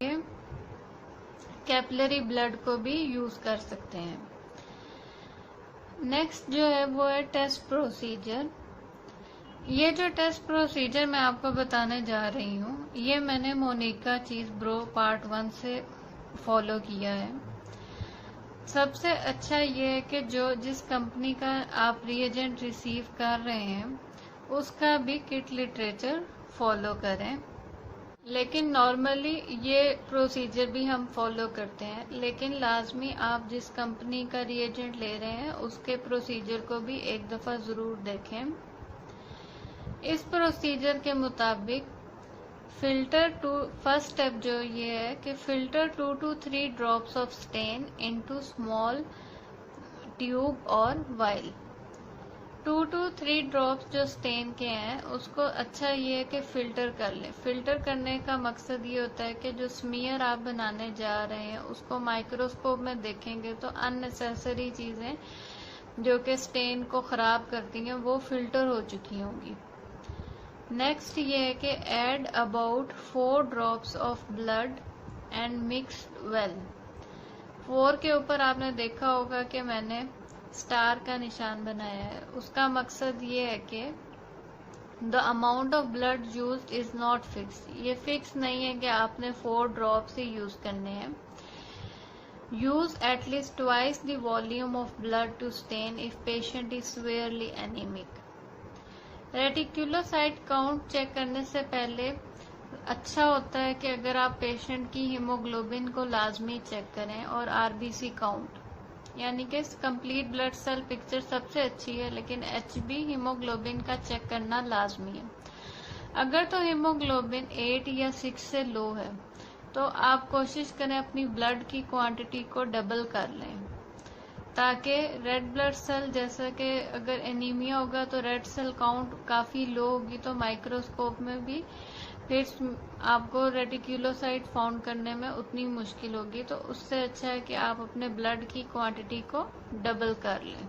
के capillary blood को भी यूज कर सकते हैं। नेक्स्ट जो है वो है टेस्ट प्रोसीजर। ये जो टेस्ट प्रोसीजर मैं आपको बताने जा रही हूँ, ये मैंने मोनिका चीज ब्रो पार्ट 1 से फॉलो किया है। सबसे अच्छा ये है कि जिस कंपनी का आप रिएजेंट रिसीव कर रहे हैं उसका भी किट लिटरेचर फॉलो करें। लेकिन नॉर्मली ये प्रोसीजर भी हम फॉलो करते हैं, लेकिन लाजमी आप जिस कंपनी का रिएजेंट ले रहे हैं उसके प्रोसीजर को भी एक दफ़ा ज़रूर देखें। इस प्रोसीजर के मुताबिक फर्स्ट स्टेप जो ये है कि filter 2 to 3 drops of stain into small tube और वाइल। 2 to 3 ड्रॉप्स जो स्टेन के हैं उसको अच्छा ये है कि फिल्टर कर लें। फिल्टर करने का मकसद ये होता है कि जो स्मीयर आप बनाने जा रहे हैं उसको माइक्रोस्कोप में देखेंगे तो अननेसेसरी चीज़ें जो कि स्टेन को ख़राब करती हैं वो फिल्टर हो चुकी होंगी। नेक्स्ट ये है कि add about 4 drops of blood and mix well. 4 के ऊपर आपने देखा होगा कि मैंने स्टार का निशान बनाया है। उसका मकसद ये है कि the amount of blood used is not fix. ये फिक्स नहीं है कि आपने 4 ड्रॉप्स ही यूज करने हैं। Use at least twice the volume of blood to stain if patient is severely anaemic. Reticulocyte count check करने से पहले अच्छा होता है कि अगर आप पेशेंट की हीमोग्लोबिन को लाजमी चेक करें और आरबीसी काउंट, यानी कि कंप्लीट ब्लड सेल पिक्चर सबसे अच्छी है, लेकिन एचबी हीमोग्लोबिन का चेक करना लाजमी है। अगर तो हीमोग्लोबिन 8 या 6 से लो है तो आप कोशिश करें अपनी ब्लड की क्वांटिटी को डबल कर लें, ताकि रेड ब्लड सेल, जैसे कि अगर एनीमिया होगा तो रेड सेल काउंट काफ़ी लो होगी तो माइक्रोस्कोप में भी फिर आपको रेटिकुलोसाइट फाउंड करने में उतनी मुश्किल होगी। तो उससे अच्छा है कि आप अपने ब्लड की क्वांटिटी को डबल कर लें।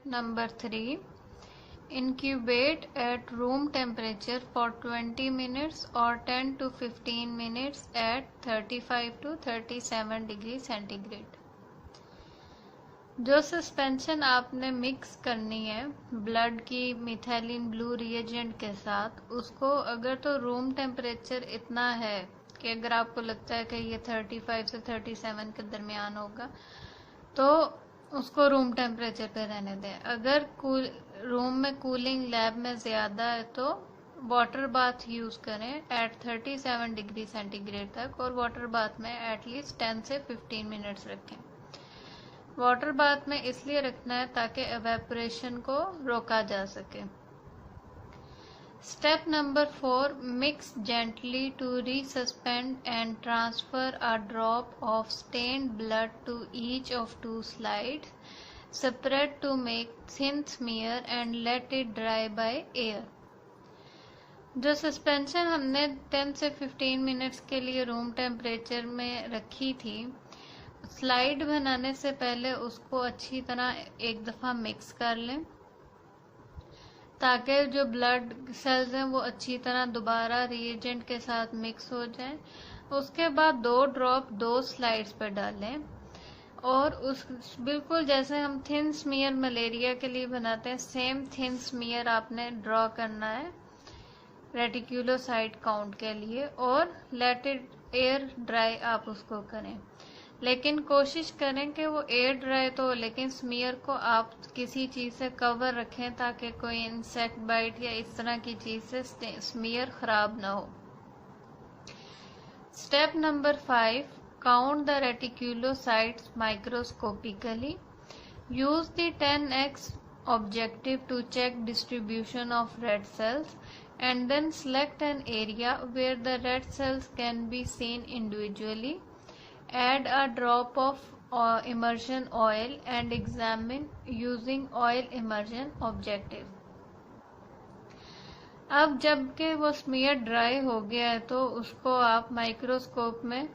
Number 3, incubate at room temperature for 20 minutes or 10 to 15 minutes at 35 to 37 degree centigrade. जो सस्पेंशन आपने मिक्स करनी है ब्लड की मिथाइलिन ब्लू रिएजेंट के साथ, उसको अगर तो रूम टेम्परेचर इतना है कि अगर आपको लगता है कि ये 35 से 37 के दरमियान होगा तो उसको रूम टेम्परेचर पे रहने दें। अगर रूम में कूलिंग लैब में ज़्यादा है तो वाटर बाथ यूज़ करें एट 37 डिग्री सेंटीग्रेड तक, और वाटर बाथ में एटलीस्ट 10 से 15 मिनट्स रखें। वाटर बाथ में इसलिए रखना है ताकि एवेपोरेशन को रोका जा सके। Step number 4, mix gently to resuspend and transfer a drop of stained blood to each of 2 slides, separate to make thin smear and let it dry by air. जो सस्पेंशन हमने 10 से 15 मिनट्स के लिए room temperature में रखी थी, slide बनाने से पहले उसको अच्छी तरह एक दफ़ा मिक्स कर लें ताकि जो ब्लड सेल्स हैं वो अच्छी तरह दोबारा रिएजेंट के साथ मिक्स हो जाएं। उसके बाद 2 ड्रॉप 2 स्लाइड्स पर डालें और उस बिल्कुल जैसे हम थिन स्मीयर मलेरिया के लिए बनाते हैं, सेम थिन स्मीयर आपने ड्रॉ करना है रेटिकुलोसाइट काउंट के लिए, और लेट इट एयर ड्राई आप उसको करें। लेकिन कोशिश करें कि वो एयर ड्राई तो हो, लेकिन स्मीयर को आप किसी चीज़ से कवर रखें ताकि कोई इंसेक्ट बाइट या इस तरह की चीज़ से स्मीयर ख़राब ना हो। Step number 5, count the reticulocytes microscopically. Use the 10x objective to check distribution of red cells, and then select an area where the red cells can be seen individually. Add a drop of immersion oil and examine using oil immersion objective. अब जबकि वो smear dry हो गया है तो उसको आप microscope में,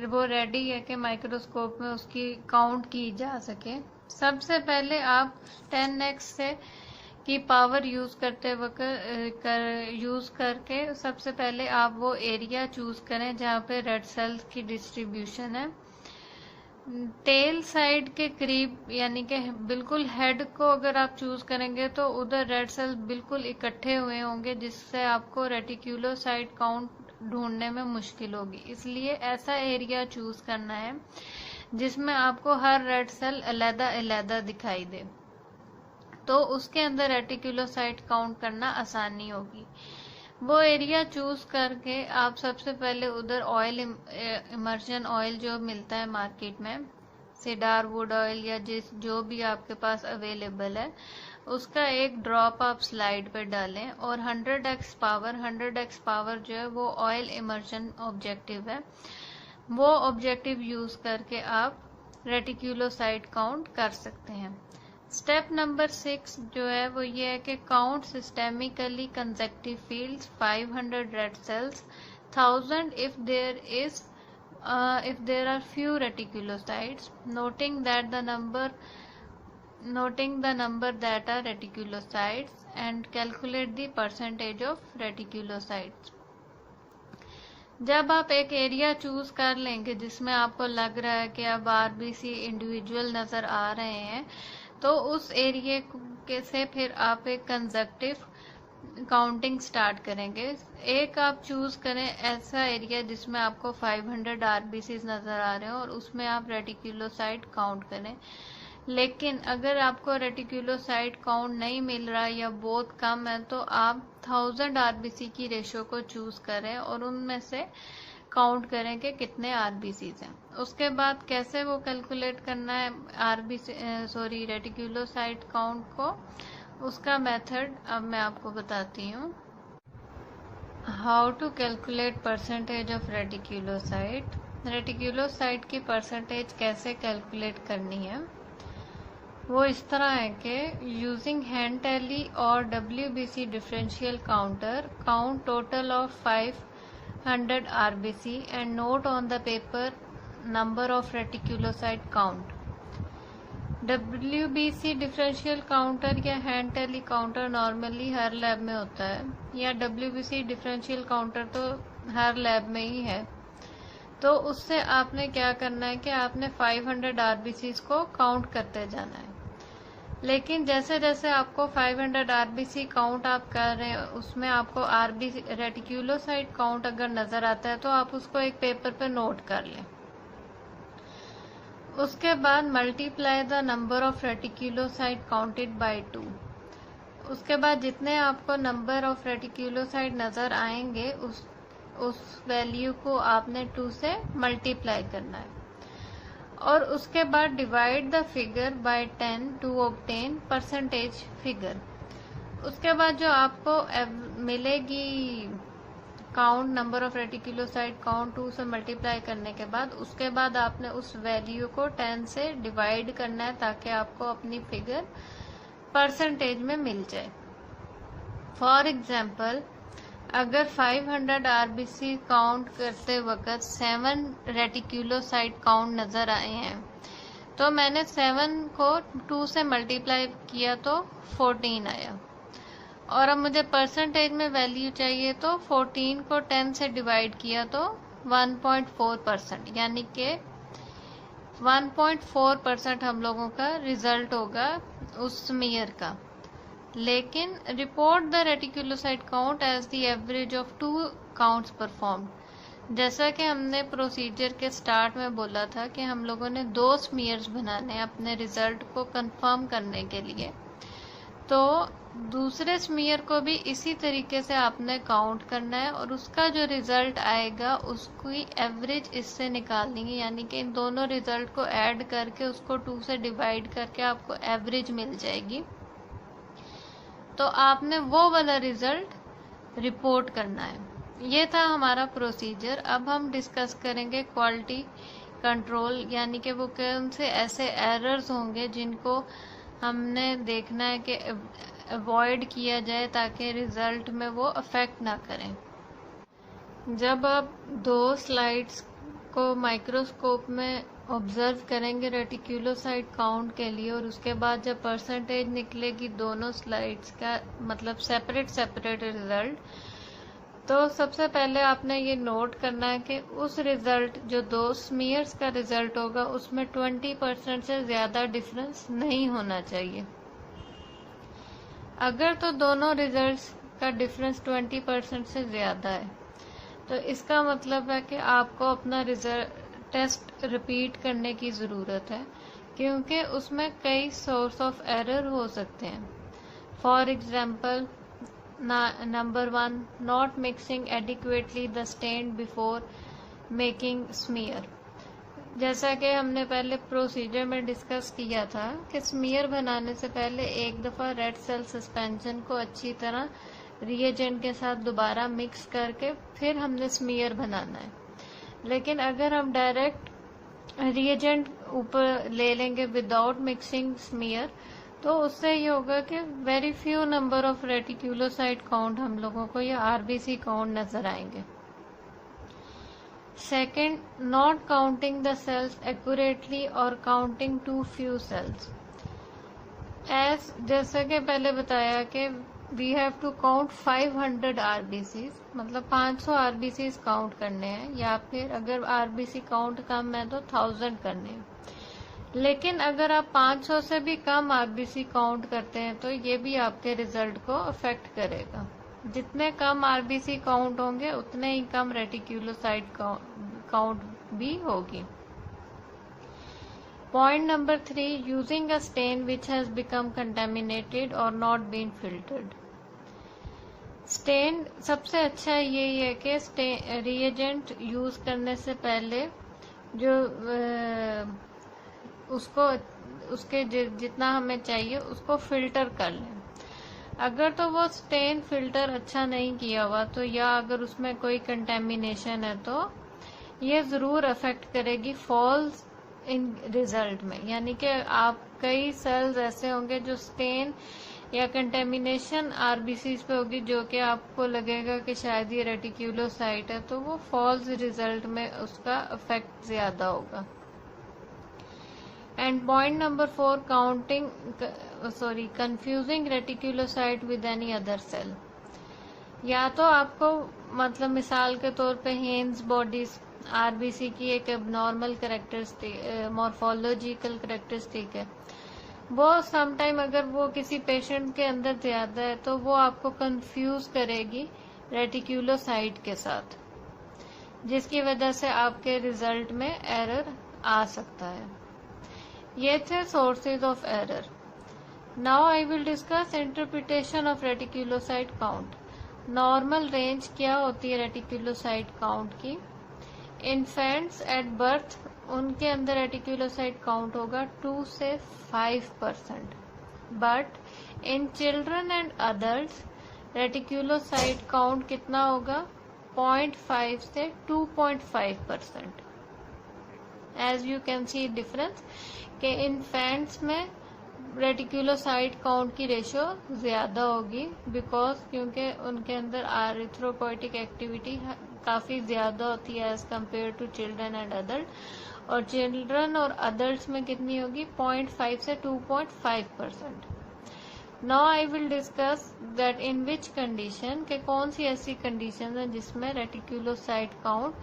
वो रेडी है कि माइक्रोस्कोप में उसकी काउंट की जा सके। सबसे पहले आप 10x से की पावर यूज करते वक्त यूज करके सबसे पहले आप वो एरिया चूज करें जहाँ पे रेड सेल्स की डिस्ट्रीब्यूशन है। टेल साइड के करीब यानी कि बिल्कुल हेड को अगर आप चूज करेंगे तो उधर रेड सेल बिल्कुल इकट्ठे हुए होंगे, जिससे आपको रेटिक्यूलोसाइट काउंट ढूंढने में मुश्किल होगी। इसलिए ऐसा एरिया चूज करना है जिसमें आपको हर रेड सेल अलग-अलग दिखाई दे, तो उसके अंदर रेटिक्यूलोसाइट काउंट करना आसानी होगी। वो एरिया चूज करके आप सबसे पहले उधर ऑयल इमर्शन ऑयल जो मिलता है मार्केट में, सीडार वुड ऑयल या जो भी आपके पास अवेलेबल है, उसका एक ड्रॉप आप स्लाइड पे डालें और 100x पावर जो है वो ऑयल इमर्शन ऑब्जेक्टिव है, वो ऑब्जेक्टिव यूज करके आप रेटिक्यूलोसाइट काउंट कर सकते हैं। स्टेप नंबर 6 जो है वो ये है कि count systemically consecutive fields 500 red cells 1000 if there are few reticulocytes, noting the number that are reticulocytes and calculate the percentage of reticulocytes। जब आप एक एरिया चूज कर लेंगे जिसमें आपको लग रहा है कि अब आरबीसी इंडिविजुअल नजर आ रहे हैं, तो उस एरिया के से फिर आप एक कंजक्टिव काउंटिंग स्टार्ट करेंगे। एक आप चूज करें ऐसा एरिया जिसमें आपको 500 आरबीसीज नजर आ रहे हो और उसमें आप रेटिक्यूलोसाइट काउंट करें। लेकिन अगर आपको रेटिक्यूलोसाइट काउंट नहीं मिल रहा या बहुत कम है, तो आप 1000 आरबीसी की रेशो को चूज करें और उनमें से काउंट करें कि कितने आरबीसीज हैं। उसके बाद कैसे वो कैलकुलेट करना है रेटिक्यूलोसाइट काउंट को, उसका मेथड अब मैं आपको बताती हूँ। How to calculate percentage of reticulocyte. Reticulocyte की परसेंटेज कैसे कैलकुलेट करनी है वो इस तरह है कि यूजिंग हैंड टैली और WBC differential counter count total of 500 RBC and note on the paper number of reticulocyte count। WBC differential counter या हैंड टैली काउंटर नॉर्मली हर लैब में होता है, या WBC डिफरेंशियल काउंटर तो हर लैब में ही है। तो उससे आपने क्या करना है कि आपने 500 RBCs को काउंट करते जाना है। लेकिन जैसे जैसे आपको 500 RBC काउंट आप कर रहे हैं, उसमें आपको RBC रेटिक्यूलोसाइट काउंट अगर नजर आता है तो आप उसको एक पेपर पे नोट कर लें। उसके बाद multiply the number of reticulocyte counted by 2। उसके बाद जितने आपको नंबर ऑफ रेटिक्यूलोसाइट नजर आएंगे उस वैल्यू को आपने 2 से मल्टीप्लाई करना है और उसके बाद divide the figure by 10 to obtain percentage figure. उसके बाद जो आपको मिलेगी count number of reticulocyte count 2 से मल्टीप्लाई करने के बाद, उसके बाद आपने उस वैल्यू को 10 से डिवाइड करना है ताकि आपको अपनी फिगर परसेंटेज में मिल जाए। फॉर एग्जाम्पल, अगर 500 आरबीसी काउंट करते वक्त 7 रेटिक्यूलोसाइट काउंट नजर आए हैं, तो मैंने 7 को 2 से मल्टीप्लाई किया तो 14 आया, और अब मुझे परसेंटेज में वैल्यू चाहिए तो 14 को 10 से डिवाइड किया तो 1.4%, यानी कि 1.4% हम लोगों का रिजल्ट होगा उस स्मीयर का। लेकिन report the reticulocyte count as the average of 2 counts performed. जैसा कि हमने प्रोसीजर के स्टार्ट में बोला था कि हम लोगों ने 2 स्मीयर्स बनाने हैं अपने रिजल्ट को कंफर्म करने के लिए, तो दूसरे स्मीयर को भी इसी तरीके से आपने काउंट करना है और उसका जो रिजल्ट आएगा उसकी एवरेज इससे निकालनी है, यानी कि इन दोनों रिजल्ट को ऐड करके उसको 2 से डिवाइड करके आपको एवरेज मिल जाएगी। तो आपने वो वाला रिजल्ट रिपोर्ट करना है। ये था हमारा प्रोसीजर। अब हम डिस्कस करेंगे क्वालिटी कंट्रोल, यानी कि वो कौन से ऐसे एरर्स होंगे जिनको हमने देखना है कि अवॉइड किया जाए ताकि रिजल्ट में वो अफेक्ट ना करें। जब आप 2 स्लाइड्स को माइक्रोस्कोप में ऑब्जर्व करेंगे रेटिक्यूलोसाइट काउंट के लिए, और उसके बाद जब परसेंटेज निकलेगी दोनों स्लाइड्स का, मतलब सेपरेट रिजल्ट, तो सबसे पहले आपने ये नोट करना है कि उस रिजल्ट जो 2 स्मीयर्स का रिजल्ट होगा उसमें 20% से ज्यादा डिफरेंस नहीं होना चाहिए। अगर तो दोनों रिजल्ट्स का डिफरेंस 20% से ज्यादा है तो इसका मतलब है कि आपको अपना रिजल्ट टेस्ट रिपीट करने की ज़रूरत है, क्योंकि उसमें कई सोर्स ऑफ एरर हो सकते हैं। For example, number 1, not mixing adequately the stain before making smear. जैसा कि हमने पहले प्रोसीजर में डिस्कस किया था कि स्मीयर बनाने से पहले एक दफ़ा रेड सेल सस्पेंशन को अच्छी तरह रिएजेंट के साथ दोबारा मिक्स करके फिर हमने स्मीयर बनाना है। लेकिन अगर हम डायरेक्ट रिएजेंट ऊपर ले लेंगे विदाउट मिक्सिंग स्मीयर, तो उससे ये होगा कि very few number of reticulocyte count हम लोगों को या आरबीसी काउंट नजर आएंगे। Second, not counting the cells accurately और काउंटिंग टू फ्यू सेल्स। जैसे कि पहले बताया कि we have to count 500 RBCs, मतलब 500 आरबीसीज काउंट करने हैं, या फिर अगर आरबीसी काउंट कम है तो 1000 करने हैं। लेकिन अगर आप 500 से भी कम आरबीसी काउंट करते हैं तो ये भी आपके रिजल्ट को अफेक्ट करेगा। जितने कम आरबीसी काउंट होंगे उतने ही कम रेटिक्यूलोसाइट काउंट भी होगी। Point number 3, using a stain which has become contaminated or not been filtered. Stain सबसे अच्छा यही है कि रिएजेंट यूज करने से पहले जो उसके जितना हमें चाहिए उसको फिल्टर कर लें। अगर तो वो स्टेन फिल्टर अच्छा नहीं किया हुआ तो, या अगर उसमें कोई कंटेमिनेशन है तो ये जरूर अफेक्ट करेगी फॉल्स इन रिजल्ट में। यानी कि आप कई सेल्स ऐसे होंगे जो स्टेन या कंटेमिनेशन आरबीसीज पे होगी जो कि आपको लगेगा कि शायद ये रेटिक्यूलोसाइट है, तो वो फॉल्स रिजल्ट में उसका इफेक्ट ज्यादा होगा। And point number 4, confusing reticulocyte with any other cell. या तो आपको, मतलब मिसाल के तौर पे हेन्स बॉडीज आरबीसी की एक एबनॉर्मल कैरेक्टरिस्टिक मॉर्फोलॉजिकल कैरेक्टरिस्टिक है, वो समटाइम अगर वो किसी पेशेंट के अंदर ज्यादा है तो वो आपको कंफ्यूज करेगी रेटिक्यूलोसाइट के साथ, जिसकी वजह से आपके रिजल्ट में एरर आ सकता है। ये थे sources of error. Now I will discuss interpretation of reticulocyte count. Normal range क्या होती है रेटिक्यूलोसाइट काउंट की? इन्फेंट्स एट बर्थ, उनके अंदर रेटिक्यूलोसाइट काउंट होगा 2 से 5%, but in children and adults reticulocyte count कितना होगा? 0.5 से 2.5%। As you can see difference कि इन्फेंट्स में रेटिक्यूलोसाइट काउंट की रेशियो ज्यादा होगी, क्योंकि उनके अंदर एरिथ्रोपोइटिक एक्टिविटी काफी ज्यादा होती है as compare to children and adult, और चिल्ड्रन और अडल्ट में कितनी होगी? 0.5 से 2.5%। Now I will discuss that in which condition, के कौन सी ऐसी कंडीशन है जिसमें रेटिक्यूलोसाइट काउंट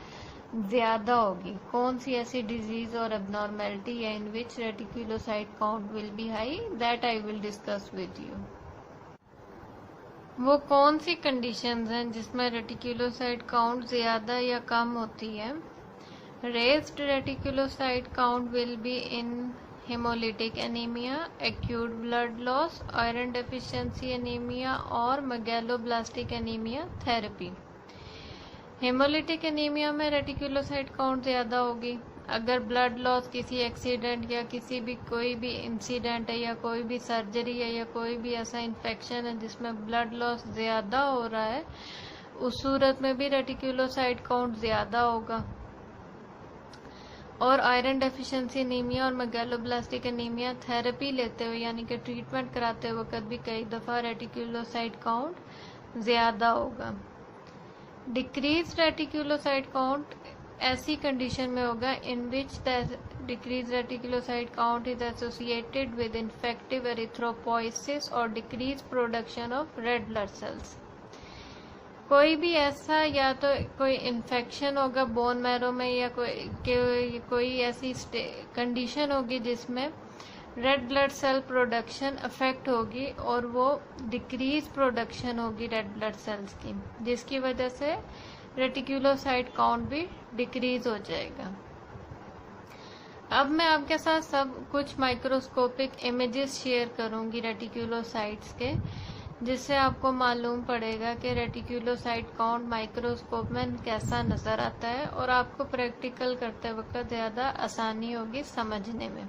ज्यादा होगी, कौन सी ऐसी डिजीज और एबनॉर्मेलिटी है in which reticulocyte count will be high, that I will discuss with you. वो कौन सी कंडीशंस हैं जिसमें रेटिक्यूलोसाइट काउंट ज्यादा या कम होती है? Raised reticulocyte count will be in haemolytic anaemia, acute blood loss, iron deficiency anaemia और megaloblastic anaemia therapy. Haemolytic anaemia में रेटिक्यूलोसाइट काउंट ज्यादा होगी। अगर ब्लड लॉस किसी एक्सीडेंट या कोई भी इंसिडेंट है या कोई भी सर्जरी है या कोई भी ऐसा इन्फेक्शन है जिसमें ब्लड लॉस ज्यादा हो रहा है, उस सूरत में भी रेटिक्यूलोसाइट काउंट ज्यादा होगा। और आयरन डेफिशिएंसी एनीमिया और मेगैलोब्लास्टिक एनीमिया थेरेपी लेते हुए, यानी कि ट्रीटमेंट कराते वक्त भी कई दफा रेटिक्यूलोसाइट काउंट ज्यादा होगा। डिक्रीज रेटिक्यूलोसाइट काउंट ऐसी कंडीशन में होगा in which the decrease reticulocyte count is associated with infective erythropoiesis और decrease production of red blood cells. कोई भी ऐसा या तो कोई इन्फेक्शन होगा बोन मैरो में या कोई ऐसी कंडीशन होगी जिसमें red blood cell production affect होगी और वो डिक्रीज प्रोडक्शन होगी रेड ब्लड सेल्स की, जिसकी वजह से रेटिकुलोसाइट काउंट भी डिक्रीज हो जाएगा। अब मैं आपके साथ सब कुछ माइक्रोस्कोपिक इमेजेस शेयर करूंगी रेटिकुलोसाइट्स के, जिससे आपको मालूम पड़ेगा कि रेटिकुलोसाइट काउंट माइक्रोस्कोप में कैसा नजर आता है और आपको प्रैक्टिकल करते वक्त ज़्यादा आसानी होगी समझने में।